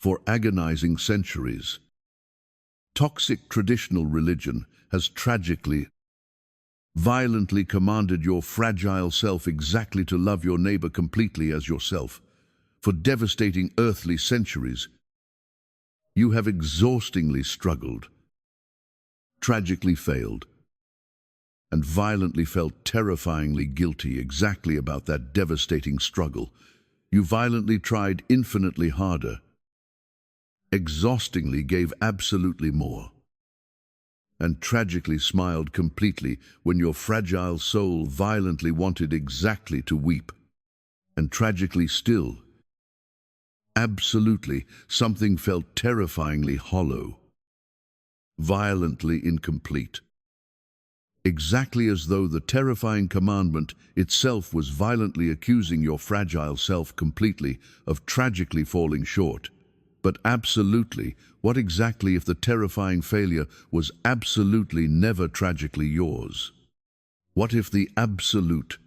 for agonizing centuries. Toxic traditional religion has tragically, violently commanded your fragile self exactly to love your neighbor completely as yourself. For devastating earthly centuries, you have exhaustingly struggled, tragically failed, and violently felt terrifyingly guilty exactly about that devastating struggle. You violently tried infinitely harder, exhaustingly gave absolutely more, and tragically smiled completely when your fragile soul violently wanted exactly to weep, and tragically still, absolutely, something felt terrifyingly hollow, violently incomplete. Exactly as though the terrifying commandment itself was violently accusing your fragile self completely of tragically falling short. But absolutely, what exactly if the terrifying failure was absolutely never tragically yours? What if the absolute,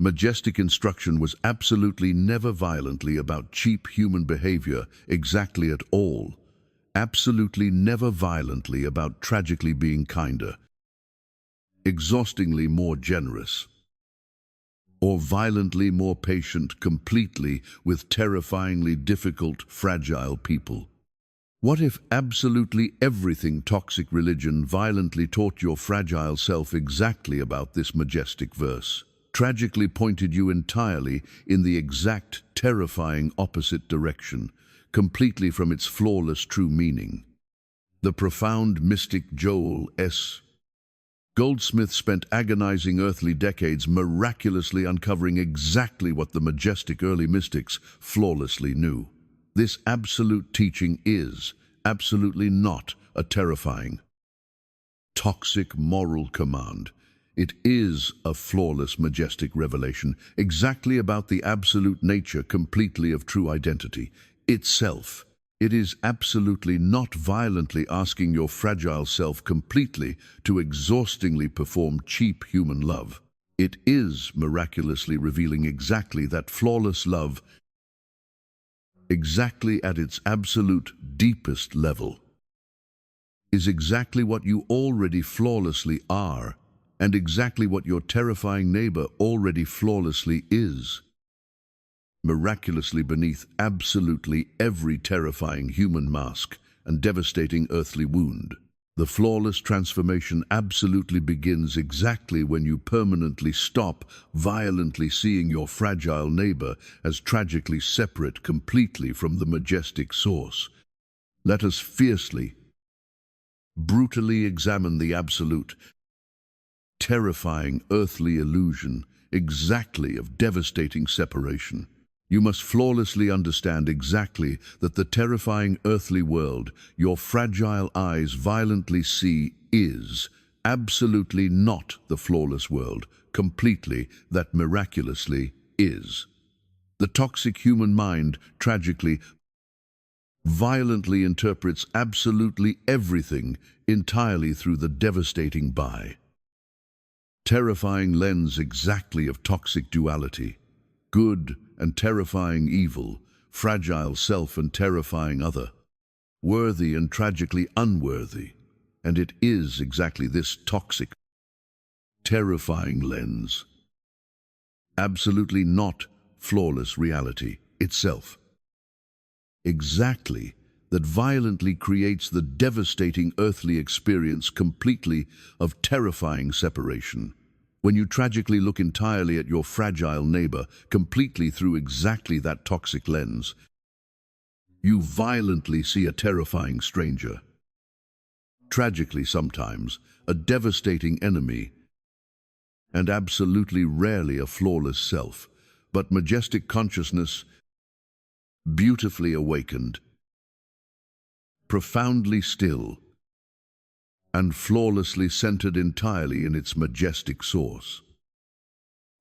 majestic instruction was absolutely never violently about cheap human behavior exactly at all? Absolutely never violently about tragically being kinder, exhaustingly more generous, or violently more patient completely with terrifyingly difficult, fragile people? What if absolutely everything toxic religion violently taught your fragile self exactly about this majestic verse, tragically pointed you entirely in the exact, terrifying opposite direction, completely from its flawless true meaning? The profound mystic Joel S. Goldsmith spent agonizing earthly decades miraculously uncovering exactly what the majestic early mystics flawlessly knew. This absolute teaching is absolutely not a terrifying, toxic moral command. It is a flawless, majestic revelation exactly about the absolute nature completely of true identity itself. It is absolutely not violently asking your fragile self completely to exhaustingly perform cheap human love. It is miraculously revealing exactly that flawless love, exactly at its absolute deepest level, is exactly what you already flawlessly are, and exactly what your terrifying neighbor already flawlessly is. Miraculously beneath absolutely every terrifying human mask and devastating earthly wound. The flawless transformation absolutely begins exactly when you permanently stop violently seeing your fragile neighbor as tragically separate completely from the majestic source. Let us fiercely, brutally examine the absolute, terrifying earthly illusion exactly of devastating separation. You must flawlessly understand exactly that the terrifying earthly world your fragile eyes violently see is absolutely not the flawless world, completely, that miraculously is. The toxic human mind, tragically, violently interprets absolutely everything entirely through the devastating terrifying lens exactly of toxic duality. Good and terrifying evil, fragile self and terrifying other, worthy and tragically unworthy. And it is exactly this toxic, terrifying lens, absolutely not flawless reality itself, exactly, that violently creates the devastating earthly experience completely of terrifying separation. When you tragically look entirely at your fragile neighbor, completely through exactly that toxic lens, you violently see a terrifying stranger. Tragically sometimes, a devastating enemy, and absolutely rarely a flawless self, but majestic consciousness, beautifully awakened, profoundly still, and flawlessly centered entirely in its majestic source.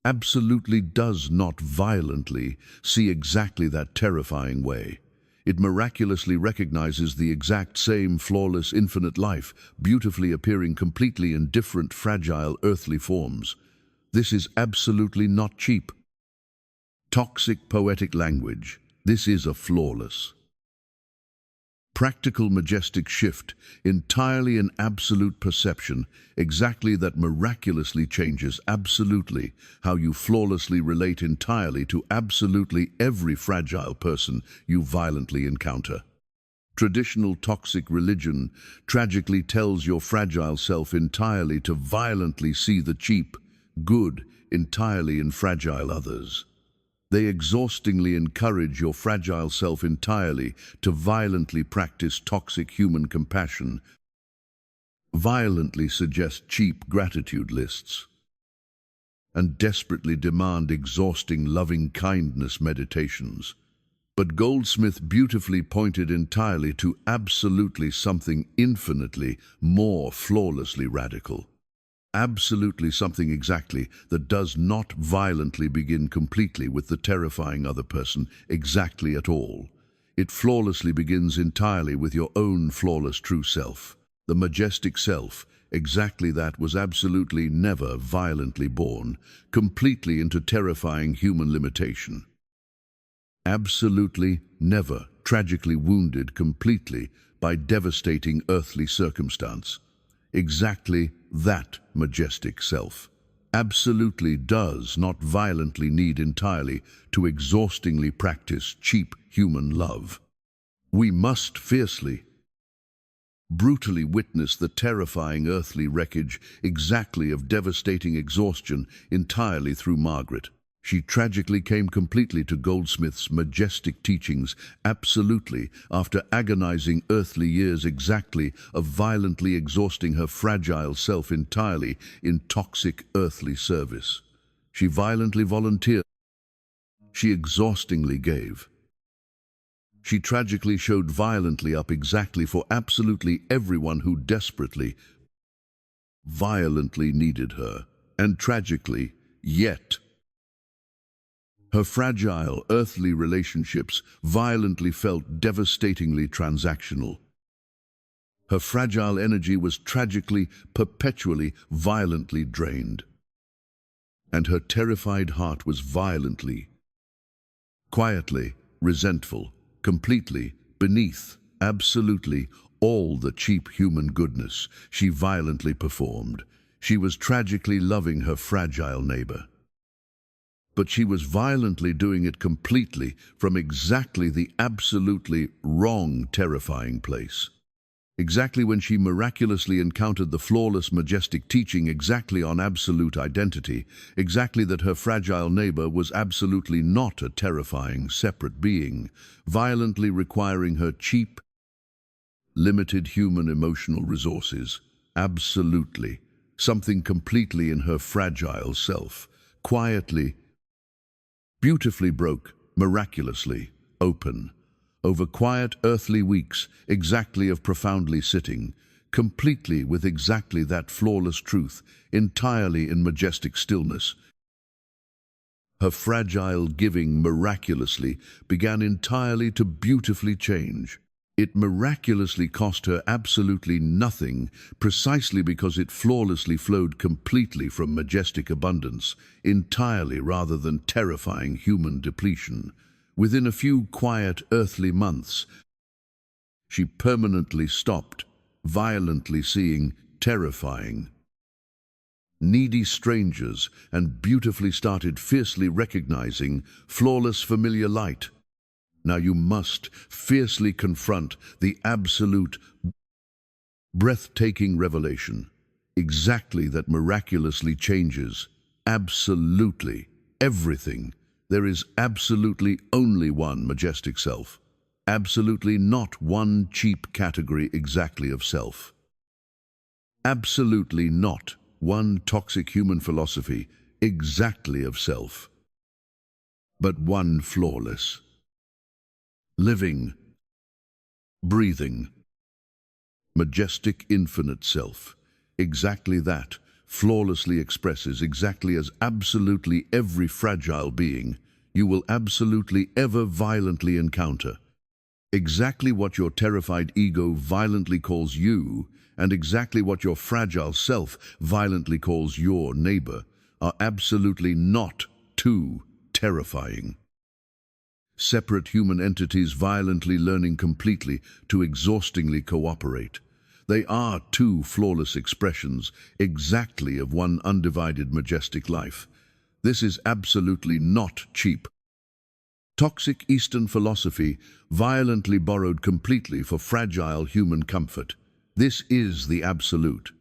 Absolutely does not violently see exactly that terrifying way. It miraculously recognizes the exact same flawless infinite life, beautifully appearing completely in different fragile earthly forms. This is absolutely not cheap, toxic poetic language. This is a flawless, Practical majestic shift, entirely in absolute perception, exactly that miraculously changes absolutely how you flawlessly relate entirely to absolutely every fragile person you violently encounter. Traditional toxic religion tragically tells your fragile self entirely to violently see the cheap, good, entirely in fragile others. They exhaustingly encourage your fragile self entirely to violently practice toxic human compassion, violently suggest cheap gratitude lists, and desperately demand exhausting loving-kindness meditations. But Goldsmith beautifully pointed entirely to absolutely something infinitely more flawlessly radical. Absolutely something exactly that does not violently begin completely with the terrifying other person exactly at all. It flawlessly begins entirely with your own flawless true self. The majestic self, exactly that was absolutely never violently born, completely into terrifying human limitation. Absolutely never tragically wounded completely by devastating earthly circumstance. Exactly that majestic self absolutely does not violently need entirely to exhaustingly practice cheap human love. We must fiercely, brutally witness the terrifying earthly wreckage exactly of devastating exhaustion entirely through Margaret. She tragically came completely to Goldsmith's majestic teachings absolutely after agonizing earthly years exactly of violently exhausting her fragile self entirely in toxic earthly service. She violently volunteered. She exhaustingly gave. She tragically showed violently up exactly for absolutely everyone who desperately, violently needed her. And tragically, yet, her fragile, earthly relationships violently felt devastatingly transactional. Her fragile energy was tragically, perpetually, violently drained. And her terrified heart was violently, quietly, resentful, completely, beneath, absolutely, all the cheap human goodness she violently performed. She was tragically loving her fragile neighbor. But she was violently doing it completely from exactly the absolutely wrong, terrifying place. Exactly when she miraculously encountered the flawless, majestic teaching exactly on absolute identity, exactly that her fragile neighbor was absolutely not a terrifying, separate being, violently requiring her cheap, limited human emotional resources, absolutely, something completely in her fragile self, quietly, beautifully broke, miraculously, open, over quiet earthly weeks, exactly of profoundly sitting, completely with exactly that flawless truth, entirely in majestic stillness. Her fragile giving miraculously began entirely to beautifully change. It miraculously cost her absolutely nothing, precisely because it flawlessly flowed completely from majestic abundance, entirely rather than terrifying human depletion. Within a few quiet earthly months, she permanently stopped, violently seeing terrifying, needy strangers and beautifully started fiercely recognizing flawless familiar light. Now you must fiercely confront the absolute, breathtaking revelation, exactly that miraculously changes, absolutely, everything. There is absolutely only one majestic self, absolutely not one cheap category exactly of self, absolutely not one toxic human philosophy exactly of self, but one flawless, living, breathing, majestic infinite self, exactly that, flawlessly expresses exactly as absolutely every fragile being you will absolutely ever violently encounter. Exactly what your terrified ego violently calls you, and exactly what your fragile self violently calls your neighbor, are absolutely not too terrifying. separate human entities violently learning completely to exhaustingly cooperate. They are two flawless expressions exactly of one undivided majestic life. This is absolutely not cheap. Toxic Eastern philosophy violently borrowed completely for fragile human comfort. This is the absolute.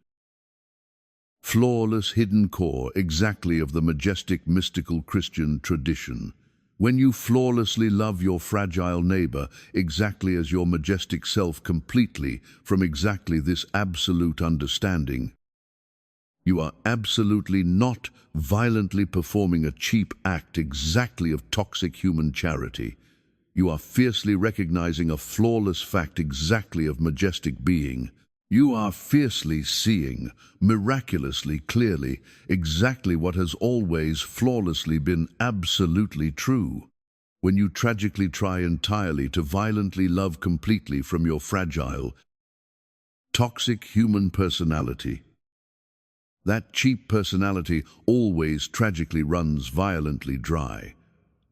Flawless hidden core exactly of the majestic mystical Christian tradition. When you flawlessly love your fragile neighbor exactly as your majestic self completely from exactly this absolute understanding, you are absolutely not violently performing a cheap act exactly of toxic human charity. You are fiercely recognizing a flawless fact exactly of majestic being. You are fiercely seeing, miraculously clearly, exactly what has always flawlessly been absolutely true. When you tragically try entirely to violently love completely from your fragile, toxic human personality, that cheap personality always tragically runs violently dry.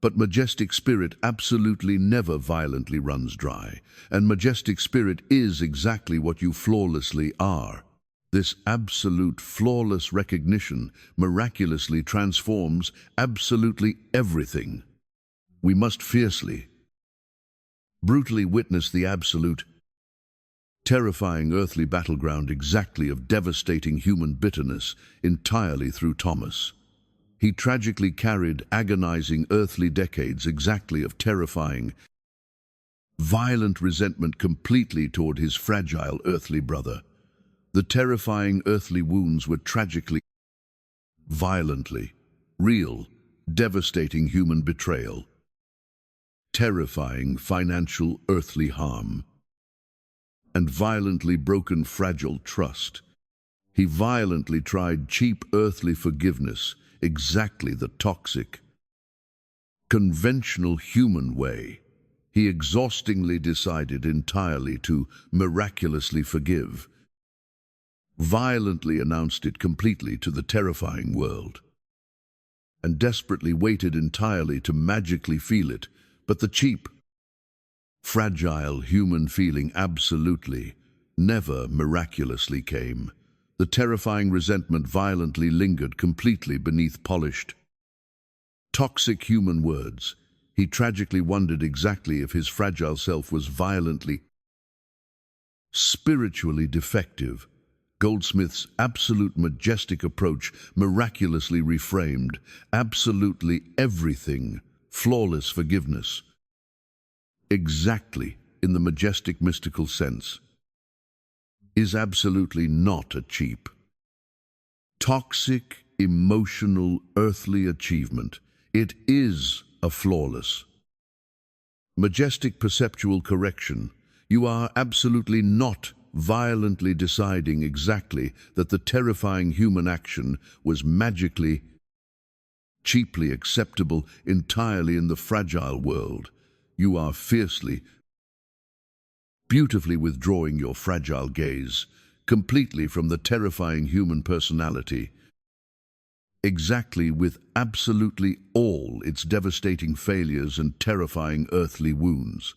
But majestic spirit absolutely never violently runs dry, and majestic spirit is exactly what you flawlessly are. This absolute flawless recognition miraculously transforms absolutely everything. We must fiercely, brutally witness the absolute, terrifying earthly battleground exactly of devastating human bitterness entirely through Thomas. He tragically carried agonizing earthly decades exactly of terrifying, violent resentment completely toward his fragile earthly brother. The terrifying earthly wounds were tragically, violently, real, devastating human betrayal, terrifying financial earthly harm, and violently broken fragile trust. He violently tried cheap earthly forgiveness, exactly the toxic, conventional human way. He exhaustingly decided entirely to miraculously forgive, violently announced it completely to the terrifying world, and desperately waited entirely to magically feel it, but the cheap, fragile human feeling absolutely never miraculously came. The terrifying resentment violently lingered completely beneath polished, toxic human words. He tragically wondered exactly if his fragile self was violently, spiritually defective. Goldsmith's absolute majestic approach miraculously reframed absolutely everything, flawless forgiveness, exactly in the majestic mystical sense, is absolutely not a cheap, toxic, emotional, earthly achievement. It is a flawless, majestic perceptual correction. You are absolutely not violently deciding exactly that the terrifying human action was magically, cheaply acceptable entirely in the fragile world. You are fiercely, beautifully withdrawing your fragile gaze completely from the terrifying human personality, exactly with absolutely all its devastating failures and terrifying earthly wounds,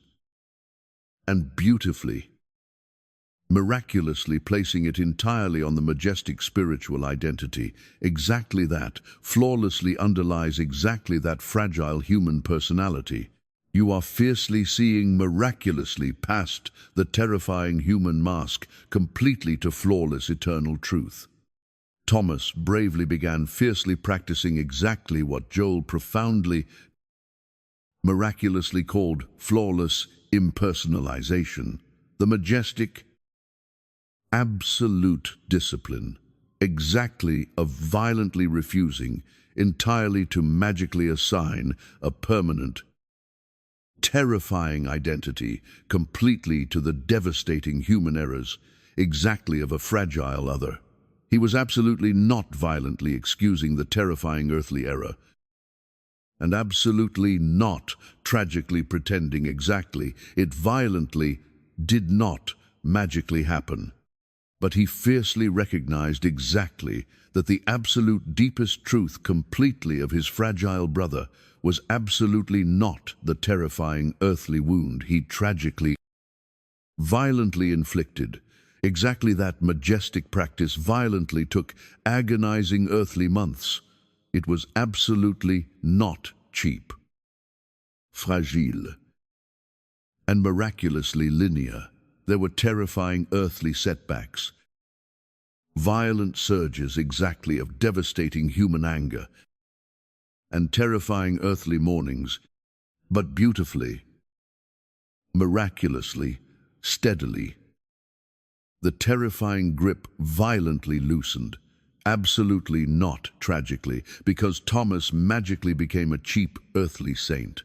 and beautifully, miraculously placing it entirely on the majestic spiritual identity. Exactly that flawlessly underlies exactly that fragile human personality. You are fiercely seeing miraculously past the terrifying human mask completely to flawless eternal truth. Thomas bravely began fiercely practicing exactly what Joel profoundly, miraculously called flawless impersonalization, the majestic, absolute discipline, exactly of violently refusing entirely to magically assign a permanent, terrifying identity completely to the devastating human errors exactly of a fragile other. He was absolutely not violently excusing the terrifying earthly error, and absolutely not tragically pretending exactly it violently did not magically happen. But he fiercely recognized exactly that the absolute deepest truth completely of his fragile brother was absolutely not the terrifying earthly wound he tragically, violently inflicted. Exactly that majestic practice violently took agonizing earthly months. It was absolutely not cheap, fragile, and miraculously linear. There were terrifying earthly setbacks, violent surges exactly of devastating human anger, and terrifying earthly mornings, but beautifully, miraculously, steadily. The terrifying grip violently loosened, absolutely not tragically, because Thomas magically became a cheap earthly saint,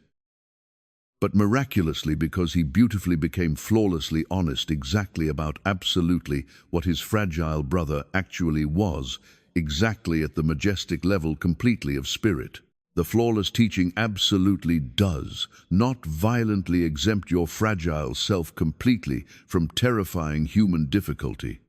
but miraculously because he beautifully became flawlessly honest exactly about absolutely what his fragile brother actually was, exactly at the majestic level completely of spirit. The flawless teaching absolutely does not violently exempt your fragile self completely from terrifying human difficulty.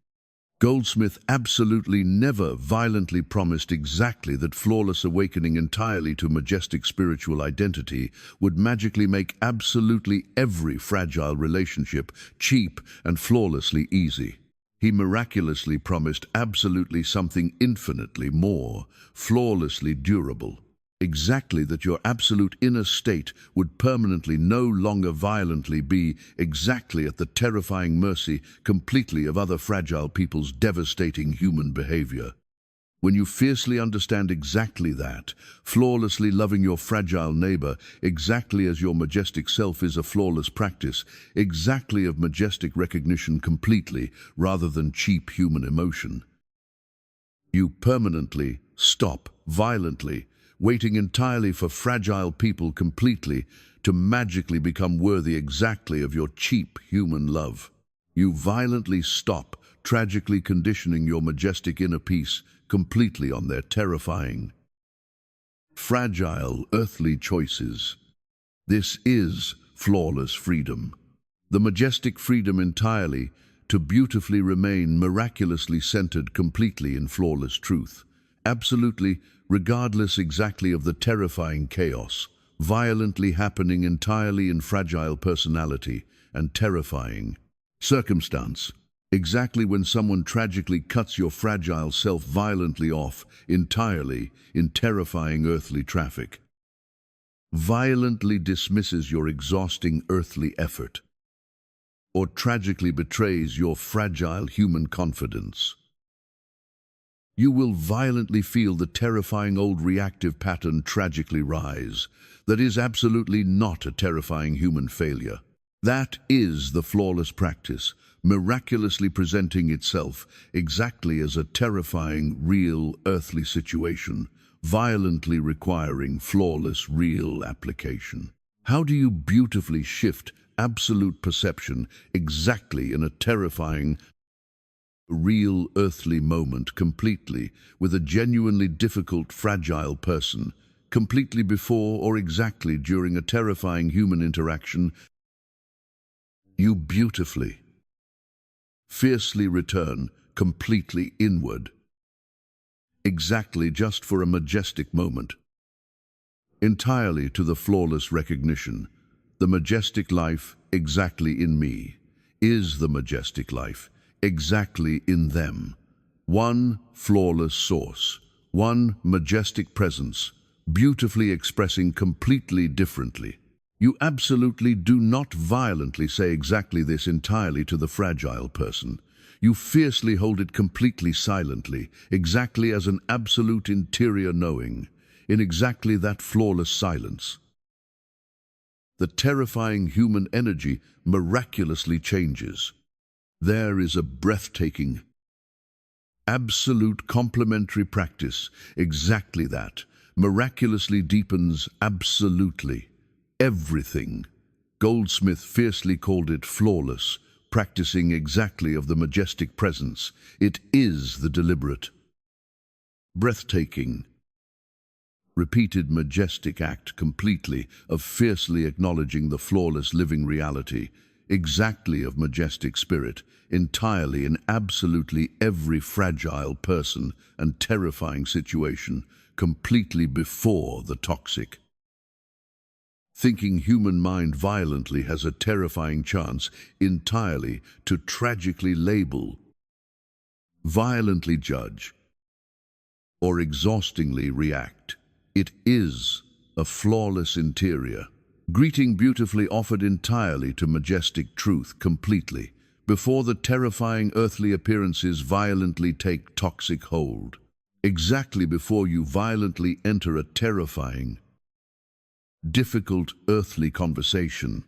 Goldsmith absolutely never violently promised exactly that flawless awakening entirely to majestic spiritual identity would magically make absolutely every fragile relationship cheap and flawlessly easy. He miraculously promised absolutely something infinitely more, flawlessly durable. Exactly that your absolute inner state would permanently no longer violently be exactly at the terrifying mercy completely of other fragile people's devastating human behavior. When you fiercely understand exactly that, flawlessly loving your fragile neighbor exactly as your majestic self is a flawless practice, exactly of majestic recognition completely rather than cheap human emotion, you permanently stop violently waiting entirely for fragile people completely to magically become worthy exactly of your cheap human love. You violently stop tragically conditioning your majestic inner peace completely on their terrifying, fragile earthly choices. This is flawless freedom. The majestic freedom entirely to beautifully remain miraculously centered completely in flawless truth. Absolutely, regardless exactly of the terrifying chaos, violently happening entirely in fragile personality and terrifying circumstance. Exactly when someone tragically cuts your fragile self violently off entirely in terrifying earthly traffic, violently dismisses your exhausting earthly effort, or tragically betrays your fragile human confidence. You will violently feel the terrifying old reactive pattern tragically rise. That is absolutely not a terrifying human failure. That is the flawless practice, miraculously presenting itself exactly as a terrifying, real, earthly situation, violently requiring flawless, real application. How do you beautifully shift absolute perception exactly in a terrifying, real earthly moment completely with a genuinely difficult, fragile person, completely before or exactly during a terrifying human interaction? You beautifully, fiercely return completely inward, exactly just for a majestic moment, entirely to the flawless recognition. The majestic life exactly in me is the majestic life exactly in them. One flawless source, one majestic presence, beautifully expressing completely differently. You absolutely do not violently say exactly this entirely to the fragile person. You fiercely hold it completely silently, exactly as an absolute interior knowing, in exactly that flawless silence. The terrifying human energy miraculously changes. There is a breathtaking, absolute complementary practice, exactly that, miraculously deepens absolutely everything. Goldsmith fiercely called it flawless, practicing exactly of the majestic presence. It is the deliberate, breathtaking, repeated majestic act completely of fiercely acknowledging the flawless living reality, exactly of majestic spirit, entirely in absolutely every fragile person and terrifying situation, completely before the toxic. Thinking human mind violently has a terrifying chance entirely to tragically label, violently judge, or exhaustingly react. It is a flawless interior, greeting beautifully offered entirely to majestic truth completely, before the terrifying earthly appearances violently take toxic hold. Exactly before you violently enter a terrifying, difficult earthly conversation.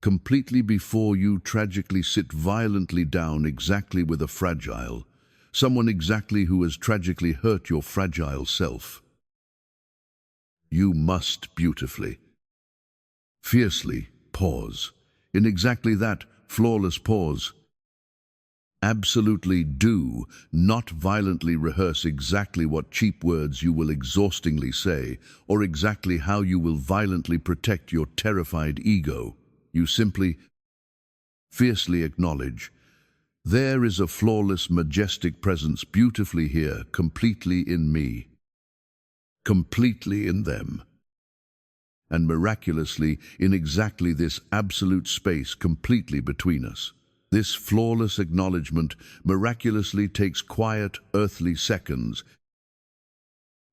Completely before you tragically sit violently down exactly with a fragile, someone exactly who has tragically hurt your fragile self. You must beautifully, fiercely pause, in exactly that flawless pause. Absolutely do not violently rehearse exactly what cheap words you will exhaustingly say, or exactly how you will violently protect your terrified ego. You simply, fiercely acknowledge, there is a flawless, majestic presence beautifully here, completely in me, completely in them, and miraculously in exactly this absolute space completely between us. This flawless acknowledgement miraculously takes quiet, earthly seconds,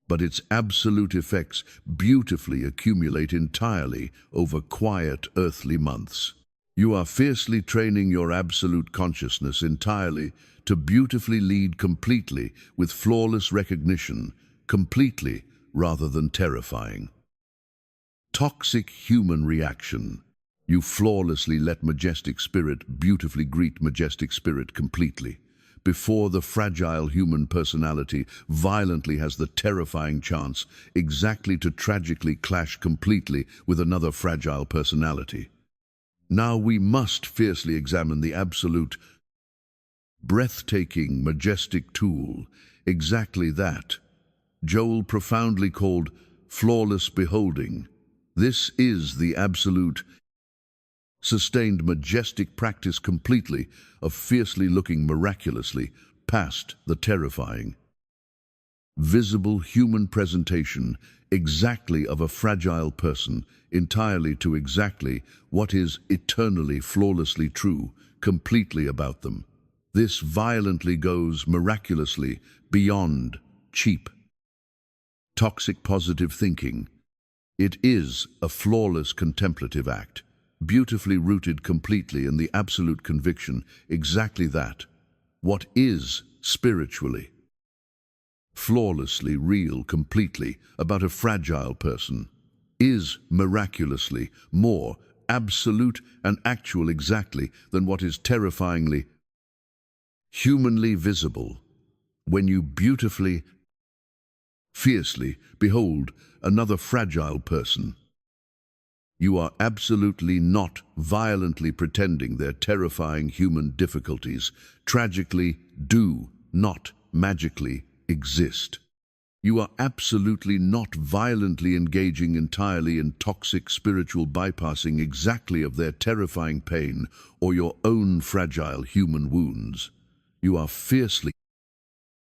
but its absolute effects beautifully accumulate entirely over quiet, earthly months. You are fiercely training your absolute consciousness entirely to beautifully lead completely with flawless recognition, completely rather than terrifying. Toxic human reaction. You flawlessly let majestic spirit beautifully greet majestic spirit completely, before the fragile human personality violently has the terrifying chance exactly to tragically clash completely with another fragile personality. Now we must fiercely examine the absolute, breathtaking, majestic tool, exactly that, Joel profoundly called flawless beholding. This is the absolute, sustained majestic practice completely of fiercely looking miraculously past the terrifying, visible human presentation exactly of a fragile person, entirely to exactly what is eternally flawlessly true, completely about them. This violently goes miraculously beyond cheap, toxic positive thinking. It is a flawless contemplative act, beautifully rooted completely in the absolute conviction exactly that, what is spiritually, flawlessly real completely about a fragile person, is miraculously more absolute and actual exactly than what is terrifyingly, humanly visible. When you beautifully, fiercely behold another fragile person, you are absolutely not violently pretending their terrifying human difficulties tragically do not magically exist. You are absolutely not violently engaging entirely in toxic spiritual bypassing exactly of their terrifying pain or your own fragile human wounds. You are fiercely,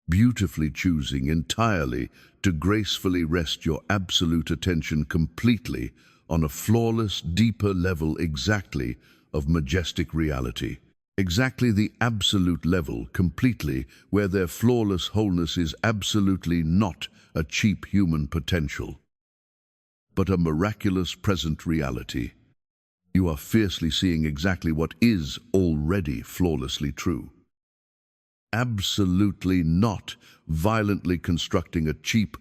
beautifully choosing entirely to gracefully rest your absolute attention completely on a flawless, deeper level exactly of majestic reality. Exactly the absolute level completely where their flawless wholeness is absolutely not a cheap human potential, but a miraculous present reality. You are fiercely seeing exactly what is already flawlessly true. Absolutely not violently constructing a cheap,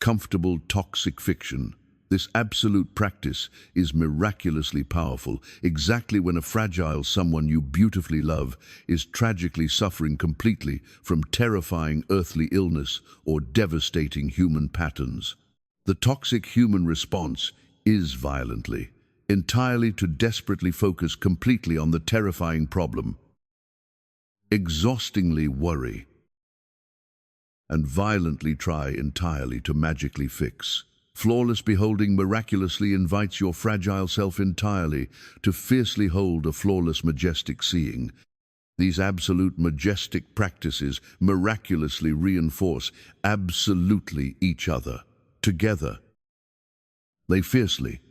comfortable, toxic fiction. This absolute practice is miraculously powerful, exactly when a fragile someone you beautifully love is tragically suffering completely from terrifying earthly illness or devastating human patterns. The toxic human response is violently, entirely to desperately focus completely on the terrifying problem, exhaustingly worry, and violently try entirely to magically fix. Flawless beholding miraculously invites your fragile self entirely to fiercely hold a flawless majestic seeing. These absolute majestic practices miraculously reinforce absolutely each other. Together, they fiercely,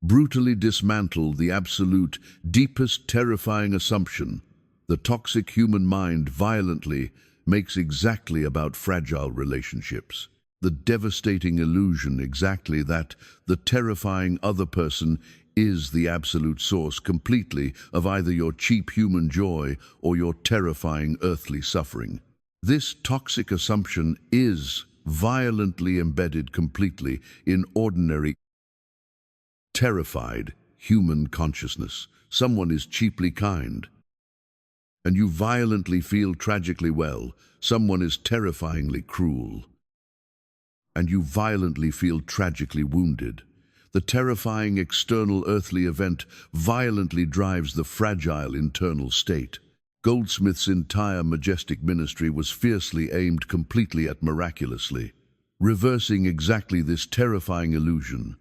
brutally dismantle the absolute, deepest terrifying assumption the toxic human mind violently makes exactly about fragile relationships. The devastating illusion exactly that the terrifying other person is the absolute source completely of either your cheap human joy or your terrifying earthly suffering. This toxic assumption is violently embedded completely in ordinary, terrified human consciousness. Someone is cheaply kind, and you violently feel tragically well. Someone is terrifyingly cruel, and you violently feel tragically wounded. The terrifying external earthly event violently drives the fragile internal state. Goldsmith's entire majestic ministry was fiercely aimed completely at miraculously, reversing exactly this terrifying illusion.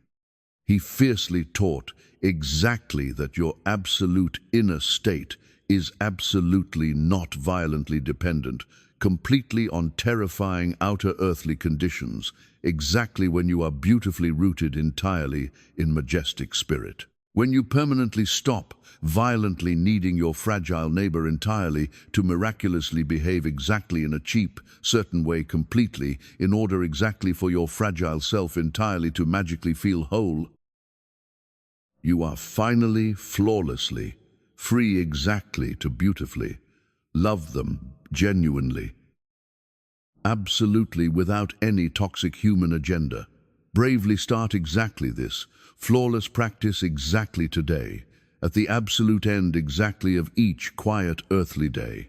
He fiercely taught exactly that your absolute inner state is absolutely not violently dependent, completely on terrifying outer earthly conditions, exactly when you are beautifully rooted entirely in majestic spirit. When you permanently stop violently needing your fragile neighbor entirely to miraculously behave exactly in a cheap, certain way completely, in order exactly for your fragile self entirely to magically feel whole, you are finally, flawlessly, free exactly to beautifully love them genuinely, absolutely without any toxic human agenda. Bravely start exactly this flawless practice exactly today, at the absolute end exactly of each quiet earthly day.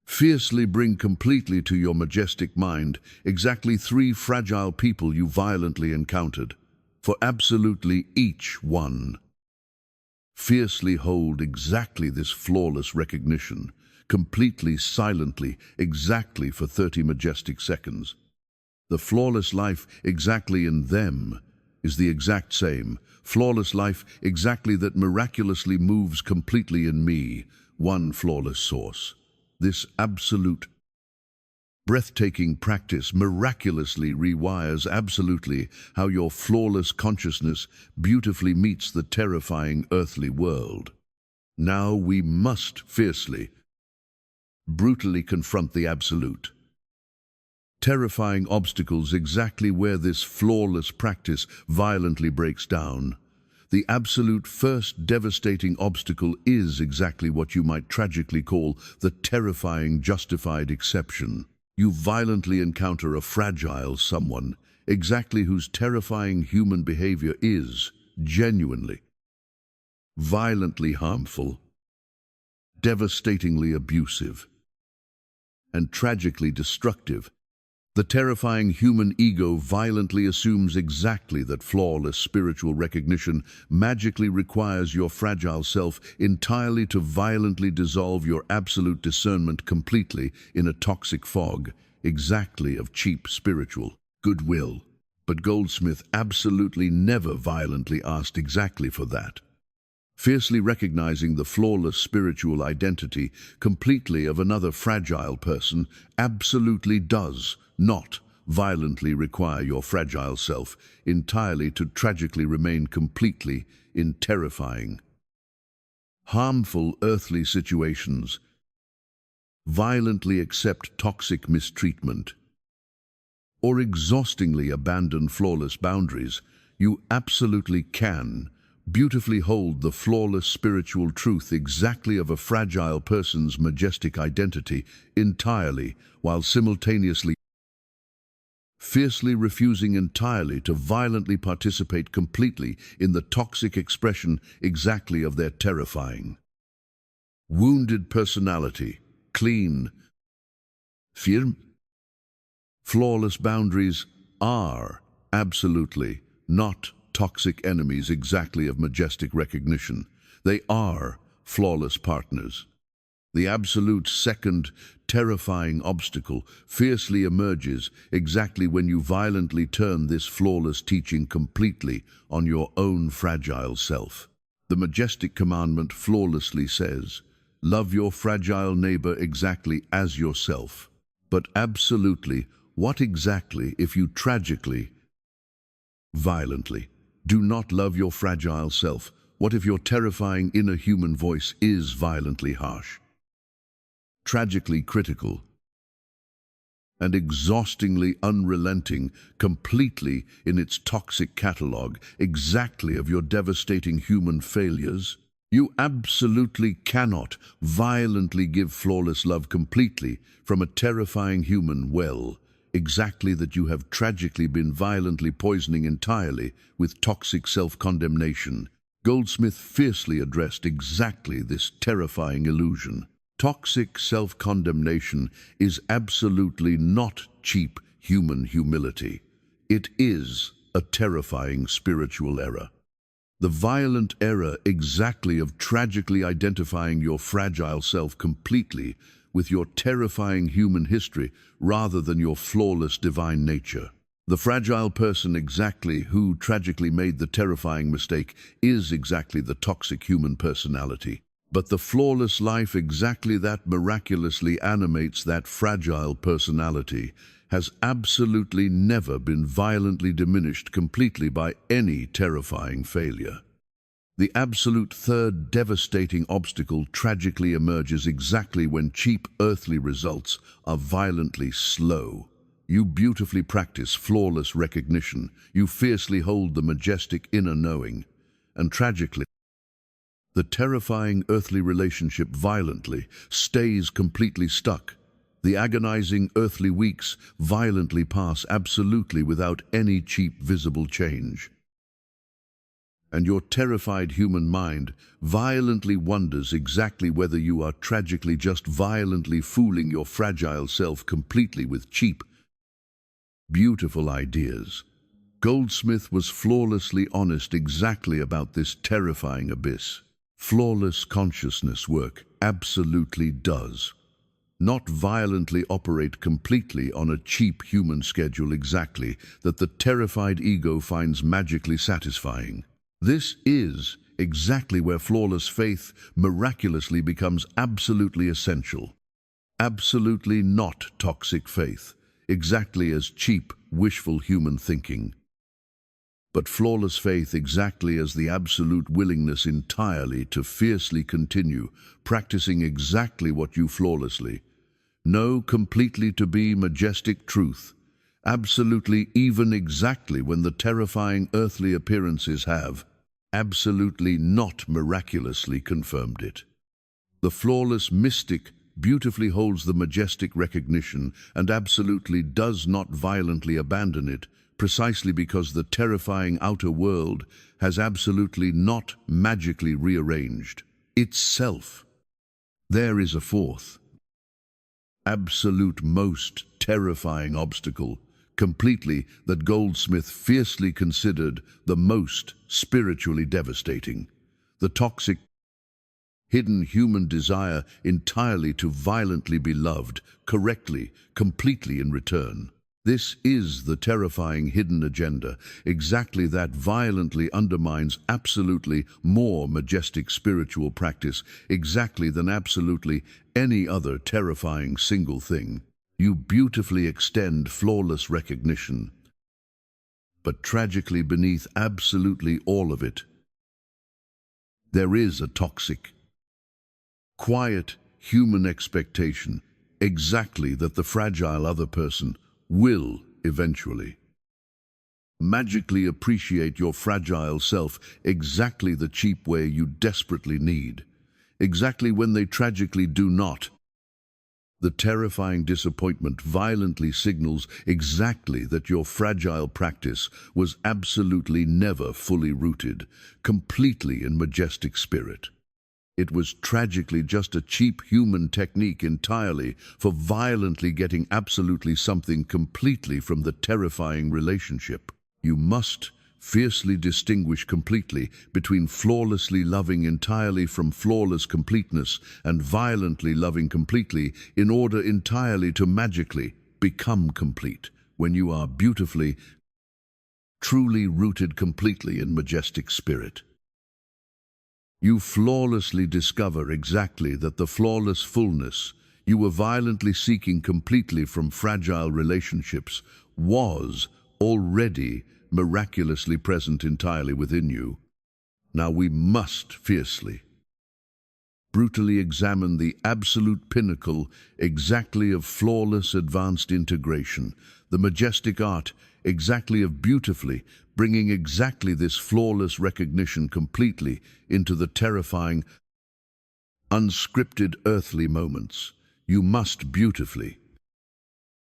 Fiercely bring completely to your majestic mind exactly 3 fragile people you violently encountered, for absolutely each one. Fiercely hold exactly this flawless recognition, completely, silently, exactly for 30 majestic seconds. The flawless life exactly in them is the exact same, flawless life exactly that miraculously moves completely in me, one flawless source. This absolute, breathtaking practice miraculously rewires absolutely how your flawless consciousness beautifully meets the terrifying earthly world. Now we must fiercely, brutally confront the absolute, terrifying obstacles exactly where this flawless practice violently breaks down. The absolute first devastating obstacle is exactly what you might tragically call the terrifying justified exception. You violently encounter a fragile someone, exactly whose terrifying human behavior is genuinely, violently harmful, devastatingly abusive, and tragically destructive. The terrifying human ego violently assumes exactly that flawless spiritual recognition magically requires your fragile self entirely to violently dissolve your absolute discernment completely in a toxic fog, exactly of cheap spiritual goodwill. But Goldsmith absolutely never violently asked exactly for that. Fiercely recognizing the flawless spiritual identity completely of another fragile person absolutely does not violently require your fragile self entirely to tragically remain completely in terrifying, harmful earthly situations, violently accept toxic mistreatment, or exhaustingly abandon flawless boundaries. You absolutely can beautifully hold the flawless spiritual truth exactly of a fragile person's majestic identity entirely, while simultaneously fiercely refusing entirely to violently participate completely in the toxic expression exactly of their terrifying, wounded personality. Clean, firm, flawless boundaries are absolutely not toxic enemies exactly of majestic recognition. They are flawless partners. The absolute second terrifying obstacle fiercely emerges exactly when you violently turn this flawless teaching completely on your own fragile self. The majestic commandment flawlessly says, "Love your fragile neighbor exactly as yourself." But absolutely, what exactly if you tragically, violently, do not love your fragile self? What if your terrifying inner human voice is violently harsh, tragically critical, and exhaustingly unrelenting, completely in its toxic catalogue, exactly of your devastating human failures? You absolutely cannot violently give flawless love completely from a terrifying human well, exactly that you have tragically been violently poisoning entirely with toxic self-condemnation. Goldsmith fiercely addressed exactly this terrifying illusion. Toxic self-condemnation is absolutely not cheap human humility. It is a terrifying spiritual error. The violent error exactly of tragically identifying your fragile self completely with your terrifying human history rather than your flawless divine nature. The fragile person exactly who tragically made the terrifying mistake is exactly the toxic human personality. But the flawless life exactly that miraculously animates that fragile personality has absolutely never been violently diminished completely by any terrifying failure. The absolute third devastating obstacle tragically emerges exactly when cheap earthly results are violently slow. You beautifully practice flawless recognition. You fiercely hold the majestic inner knowing. And tragically, the terrifying earthly relationship violently stays completely stuck. The agonizing earthly weeks violently pass absolutely without any cheap visible change. And your terrified human mind violently wonders exactly whether you are tragically just violently fooling your fragile self completely with cheap, beautiful ideas. Goldsmith was flawlessly honest exactly about this terrifying abyss. Flawless consciousness work absolutely does not violently operate completely on a cheap human schedule exactly that the terrified ego finds magically satisfying. This is exactly where flawless faith miraculously becomes absolutely essential. Absolutely not toxic faith, exactly as cheap, wishful human thinking. But flawless faith exactly as the absolute willingness entirely to fiercely continue, practicing exactly what you flawlessly know completely to be majestic truth, absolutely even exactly when the terrifying earthly appearances have absolutely not miraculously confirmed it. The flawless mystic beautifully holds the majestic recognition and absolutely does not violently abandon it, precisely because the terrifying outer world has absolutely not magically rearranged itself. There is a fourth, absolute most terrifying obstacle, completely that Goldsmith fiercely considered the most spiritually devastating. The toxic, hidden human desire entirely to violently be loved, correctly, completely in return. This is the terrifying hidden agenda, exactly that violently undermines absolutely more majestic spiritual practice, exactly than absolutely any other terrifying single thing. You beautifully extend flawless recognition, but tragically beneath absolutely all of it, there is a toxic, quiet human expectation, exactly that the fragile other person will eventually magically appreciate your fragile self exactly the cheap way you desperately need, exactly when they tragically do not. The terrifying disappointment violently signals exactly that your fragile practice was absolutely never fully rooted, completely in majestic spirit. It was tragically just a cheap human technique entirely for violently getting absolutely something completely from the terrifying relationship. You must fiercely distinguish completely between flawlessly loving entirely from flawless completeness and violently loving completely in order entirely to magically become complete when you are beautifully, truly rooted completely in majestic spirit. You flawlessly discover exactly that the flawless fullness you were violently seeking completely from fragile relationships was already miraculously present entirely within you. Now we must fiercely, brutally examine the absolute pinnacle exactly of flawless advanced integration, the majestic art exactly of beautifully bringing exactly this flawless recognition completely into the terrifying, unscripted earthly moments. You must beautifully,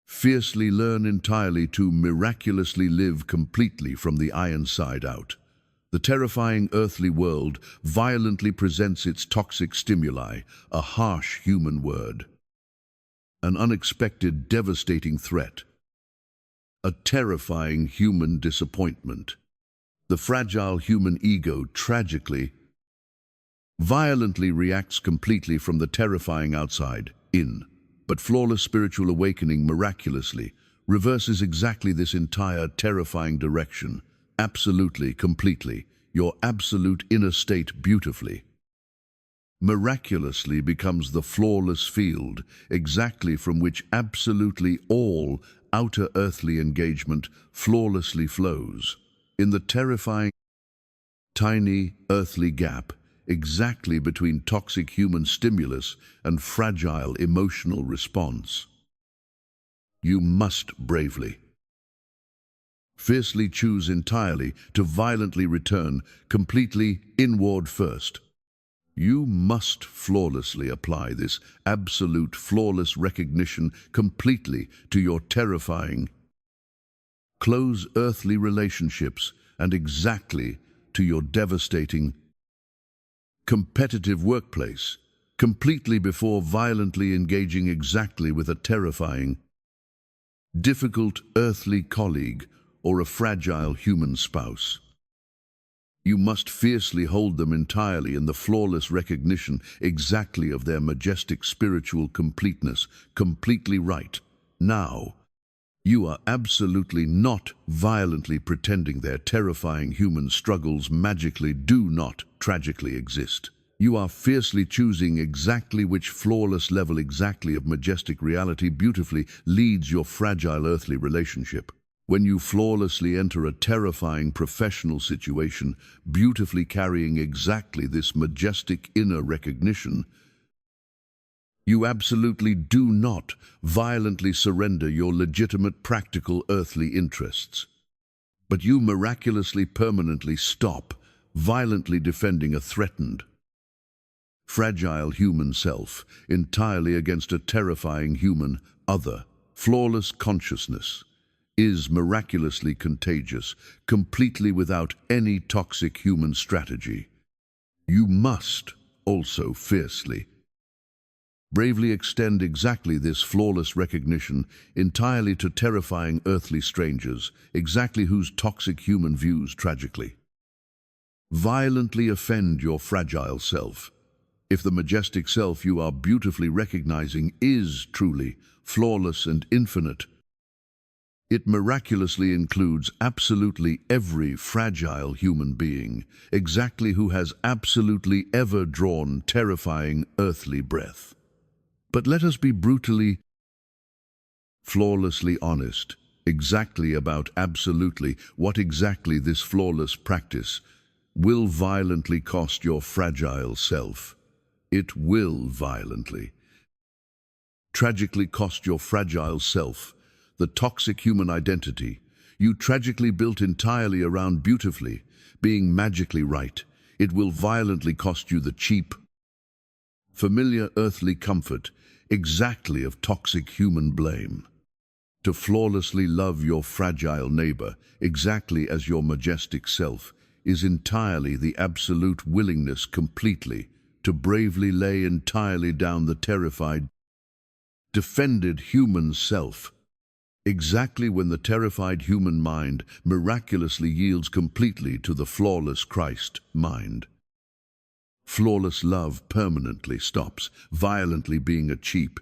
fiercely learn entirely to miraculously live completely from the iron side out. The terrifying earthly world violently presents its toxic stimuli, a harsh human word, an unexpected, devastating threat, a terrifying human disappointment. The fragile human ego tragically, violently reacts completely from the terrifying outside in, but flawless spiritual awakening miraculously reverses exactly this entire terrifying direction, absolutely, completely, your absolute inner state beautifully. Miraculously becomes the flawless field, exactly from which absolutely all outer earthly engagement flawlessly flows. In the terrifying, tiny earthly gap, exactly between toxic human stimulus and fragile emotional response. You must bravely, fiercely choose entirely to violently return completely inward first. You must flawlessly apply this absolute flawless recognition completely to your terrifying, close earthly relationships and exactly to your devastating, competitive workplace, completely before violently engaging exactly with a terrifying, difficult earthly colleague or a fragile human spouse. You must fiercely hold them entirely in the flawless recognition exactly of their majestic spiritual completeness, completely right. Now, you are absolutely not violently pretending their terrifying human struggles magically do not tragically exist. You are fiercely choosing exactly which flawless level exactly of majestic reality beautifully leads your fragile earthly relationship. When you flawlessly enter a terrifying professional situation, beautifully carrying exactly this majestic inner recognition, you absolutely do not violently surrender your legitimate practical earthly interests. But you miraculously permanently stop violently defending a threatened, fragile human self entirely against a terrifying human other. Flawless consciousness is miraculously contagious, completely without any toxic human strategy. You must also fiercely, bravely extend exactly this flawless recognition entirely to terrifying earthly strangers, exactly whose toxic human views tragically, violently offend your fragile self. If the majestic self you are beautifully recognizing is truly flawless and infinite, it miraculously includes absolutely every fragile human being, exactly who has absolutely ever drawn terrifying earthly breath. But let us be brutally, flawlessly honest, exactly about absolutely what exactly this flawless practice will violently cost your fragile self. It will violently, tragically cost your fragile self the toxic human identity you tragically built entirely around beautifully, being magically right. It will violently cost you the cheap, familiar earthly comfort exactly of toxic human blame. To flawlessly love your fragile neighbor exactly as your majestic self is entirely the absolute willingness completely to bravely lay entirely down the terrified, defended human self Exactly when the terrified human mind miraculously yields completely to the flawless Christ mind. Flawless love permanently stops, violently being a cheap,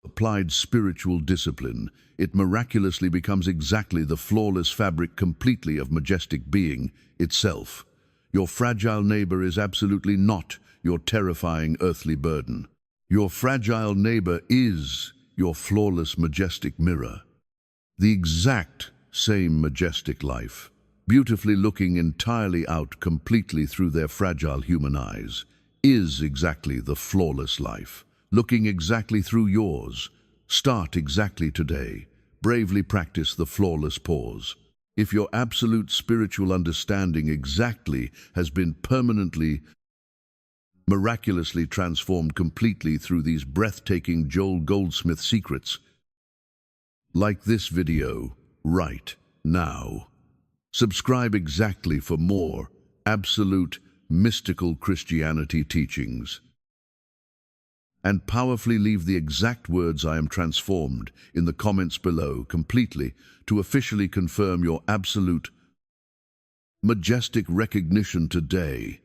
applied spiritual discipline. It miraculously becomes exactly the flawless fabric completely of majestic being itself. Your fragile neighbor is absolutely not your terrifying earthly burden. Your fragile neighbor is your flawless majestic mirror. The exact same majestic life, beautifully looking entirely out completely through their fragile human eyes, is exactly the flawless life, looking exactly through yours. Start exactly today. Bravely practice the flawless pause. If your absolute spiritual understanding exactly has been permanently, miraculously transformed completely through these breathtaking Goldsmith secrets, like this video right now. Subscribe exactly for more absolute mystical Christianity teachings. And powerfully leave the exact words "I am transformed" in the comments below completely to officially confirm your absolute majestic recognition today.